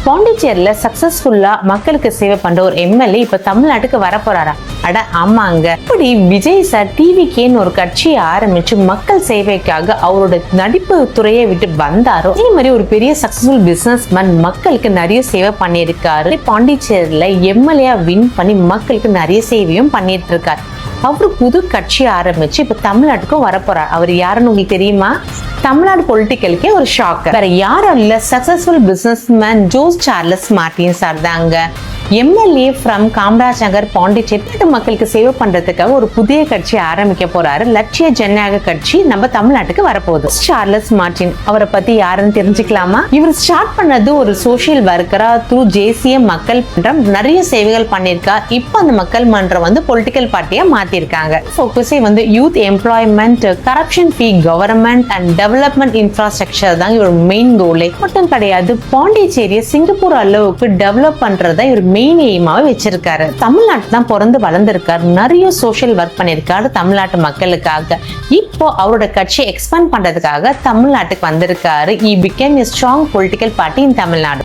பாண்டிச்சேரியில சக்சஸ்ஃபுல்லா மக்களுக்கு சேவை பண்ற ஒரு எம்எல்ஏ இப்ப தமிழ்நாட்டுக்கு வர போறாரா? அட ஆமாங்க. இப்படி விஜய் சார் டிவிகேன்னு ஒரு கட்சியை ஆரம்பிச்சு மக்கள் சேவைக்காக அவரோட நடிப்பு துறையை விட்டு வந்தாரோ, இதே மாதிரி ஒரு பெரிய சக்சஸ்ஃபுல் பிசினஸ் மேன் மக்களுக்கு நிறைய சேவை பண்ணியிருக்காரு. பாண்டிச்சேரியில எம்எல்ஏ வின் பண்ணி மக்களுக்கு நிறைய சேவையும் பண்ணிட்டு இருக்காரு. அவரு புது கட்சி ஆரம்பிச்சு இப்ப தமிழ்நாட்டுக்கும் வரப்போறார். அவர் யாருன்னு உங்களுக்கு தெரியுமா? தமிழ்நாடு பொலிட்டிக்கலுக்கே ஒரு ஷாக். வேற யாரும் இல்ல, successful business man Jose Charles Martin sir தாங்க. எம்எல்ஏ ஃப்ரம் காமராஜ் நகர் பாண்டிச்சேரி மக்களுக்கு சேவை பண்றதுக்காக ஒரு புதிய கட்சி ஆரம்பிக்க போறாரு. லட்சிய ஜனநாயக கட்சி நம்ம தமிழ்நாட்டுக்கு வரப்போகுது. சார்லஸ் மார்டின் அவரை பத்தி யாருன்னு தெரிஞ்சுக்கலாமா? இவர் ஸ்டார்ட் பண்ணது ஒரு சோசியல் ஒர்க்கரா த்ரூ ஜேசிஎம் மக்கள் மன்றம் நிறைய சேவைகள் பண்ணிருக்கார். இப்போ அந்த மக்கள் மன்றம் வந்து பொலிட்டிக்கல் பார்ட்டியா மாத்திருக்காங்க. ஃபோக்கஸே வந்து youth employment, corruption free government and development infrastructure தான் இவர் மெயின் கோலே. மட்டும் கிடையாது, பாண்டிச்சேரியை சிங்கப்பூர் அளவுக்கு டெவலப் பண்றதா இவர் மெயின் எய்மாவே வச்சிருக்காரு. தமிழ்நாட்டு தான் பிறந்து வளர்ந்திருக்காரு. நிறைய சோசியல் ஒர்க் பண்ணிருக்காரு தமிழ்நாட்டு மக்களுக்காக. இப்போ அவரோட கட்சியை எக்ஸ்பேண்ட் பண்றதுக்காக தமிழ்நாட்டுக்கு வந்திருக்காரு. He became a strong political party in Tamil Nadu.